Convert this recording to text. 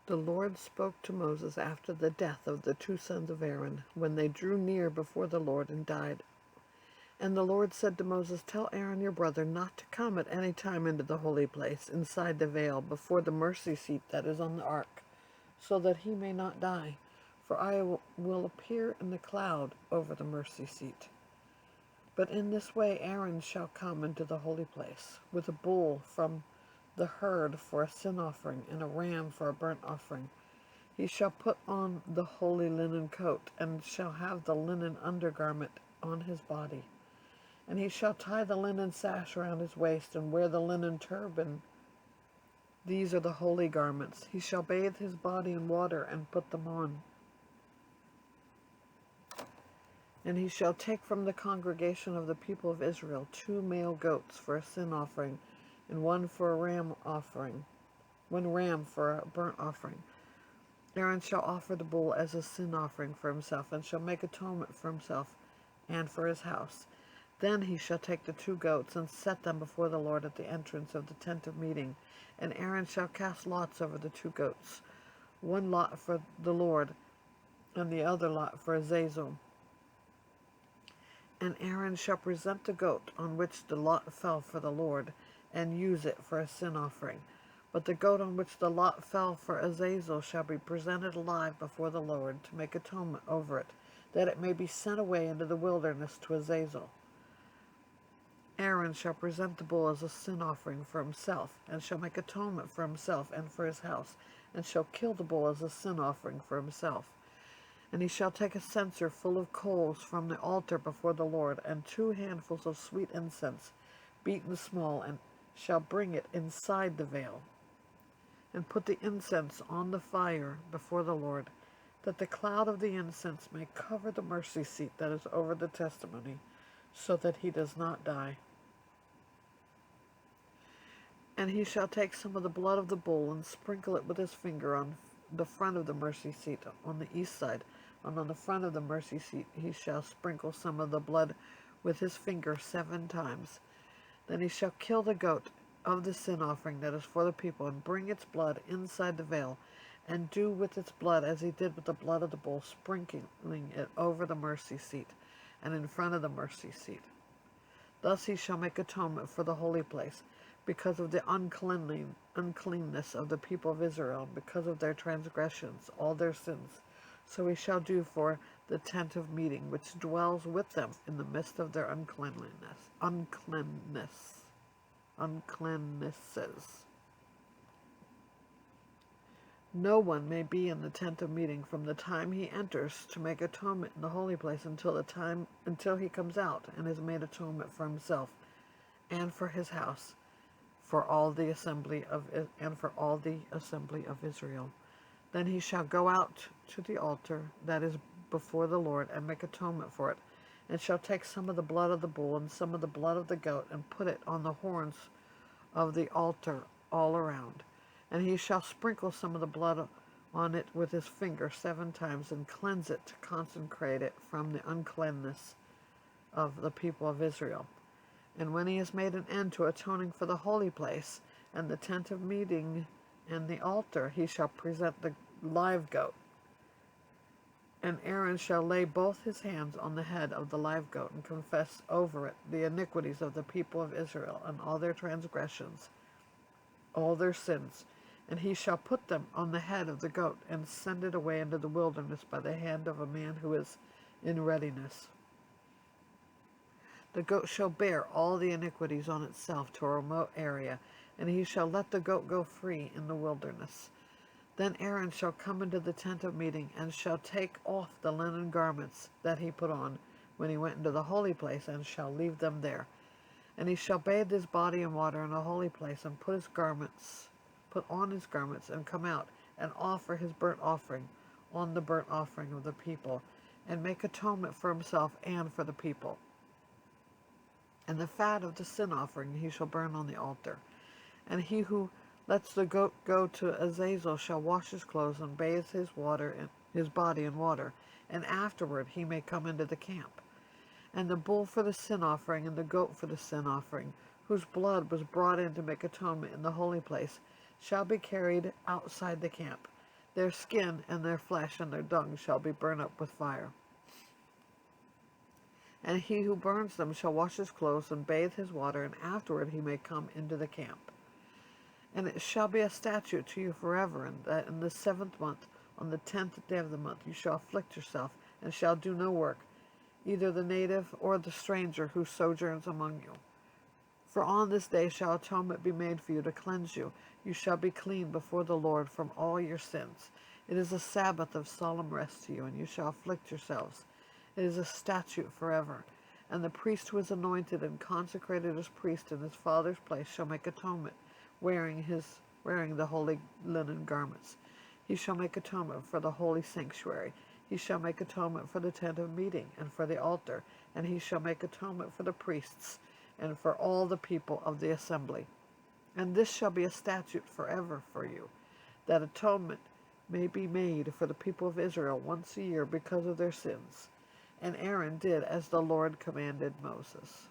The Lord spoke to Moses after the death of the two sons of Aaron, when they drew near before the Lord and died. And the Lord said to Moses, "Tell Aaron your brother not to come at any time into the holy place, inside the veil, before the mercy seat that is on the ark, so that he may not die. For I will appear in the cloud over the mercy seat. But in this way Aaron shall come into the holy place, with a bull from the herd for a sin offering, and a ram for a burnt offering. He shall put on the holy linen coat, and shall have the linen undergarment on his body. And he shall tie the linen sash around his waist, and wear the linen turban. These are the holy garments. He shall bathe his body in water, and put them on. And he shall take from the congregation of the people of Israel 2 male goats for a sin offering, and one ram for a burnt offering. Aaron shall offer the bull as a sin offering for himself, and shall make atonement for himself and for his house. Then he shall take the 2 goats, and set them before the Lord at the entrance of the tent of meeting. And Aaron shall cast lots over the 2 goats, one lot for the Lord, and the other lot for Azazel. And Aaron shall present the goat on which the lot fell for the Lord, and use it for a sin offering. But the goat on which the lot fell for Azazel shall be presented alive before the Lord, to make atonement over it, that it may be sent away into the wilderness to Azazel. Aaron shall present the bull as a sin offering for himself, and shall make atonement for himself and for his house, and shall kill the bull as a sin offering for himself. And he shall take a censer full of coals from the altar before the Lord, and 2 handfuls of sweet incense, beaten small, and shall bring it inside the veil, and put the incense on the fire before the Lord, that the cloud of the incense may cover the mercy seat that is over the testimony, so that he does not die. And he shall take some of the blood of the bull, and sprinkle it with his finger on the front of the mercy seat on the east side, and on the front of the mercy seat he shall sprinkle some of the blood with his finger 7 times. Then he shall kill the goat of the sin offering that is for the people, and bring its blood inside the veil, and do with its blood as he did with the blood of the bull, sprinkling it over the mercy seat, and in front of the mercy seat. Thus he shall make atonement for the holy place, because of the uncleanness of the people of Israel, because of their transgressions, all their sins. So he shall do for the tent of meeting, which dwells with them in the midst of their uncleannesses. No one may be in the tent of meeting from the time he enters to make atonement in the holy place until he comes out and has made atonement for himself and for his house, for all the assembly of Israel. Then he shall go out to the altar that is before the Lord, and make atonement for it, and shall take some of the blood of the bull and some of the blood of the goat, and put it on the horns of the altar all around. And he shall sprinkle some of the blood on it with his finger 7 times, and cleanse it to consecrate it from the uncleanness of the people of Israel. And when he has made an end to atoning for the holy place, and the tent of meeting, and the altar, he shall present the live goat. And Aaron shall lay both his hands on the head of the live goat, and confess over it the iniquities of the people of Israel, and all their transgressions, all their sins. And he shall put them on the head of the goat, and send it away into the wilderness by the hand of a man who is in readiness. The goat shall bear all the iniquities on itself to a remote area, and he shall let the goat go free in the wilderness. Then Aaron shall come into the tent of meeting, and shall take off the linen garments that he put on when he went into the holy place, and shall leave them there. And he shall bathe his body in water in the holy place, and put on his garments, and come out, and offer his burnt offering on the burnt offering of the people, and make atonement for himself and for the people. And the fat of the sin offering he shall burn on the altar. And he who lets the goat go to Azazel shall wash his clothes, and bathe his body in water, and afterward he may come into the camp. And the bull for the sin offering, and the goat for the sin offering, whose blood was brought in to make atonement in the holy place, shall be carried outside the camp. Their skin and their flesh and their dung shall be burned up with fire. And he who burns them shall wash his clothes and bathe his water, and afterward he may come into the camp. And it shall be a statute to you forever, and that in the 7th month, on the 10th day of the month, you shall afflict yourself, and shall do no work, either the native or the stranger who sojourns among you. For on this day shall atonement be made for you to cleanse you. You shall be clean before the Lord from all your sins. It is a Sabbath of solemn rest to you, and you shall afflict yourselves. It is a statute forever. And the priest who is anointed and consecrated as priest in his father's place shall make atonement, wearing the holy linen garments. He shall make atonement for the holy sanctuary. He shall make atonement for the tent of meeting and for the altar, and he shall make atonement for the priests and for all the people of the assembly. And this shall be a statute forever for you, that atonement may be made for the people of Israel once a year because of their sins. And Aaron did as the Lord commanded Moses.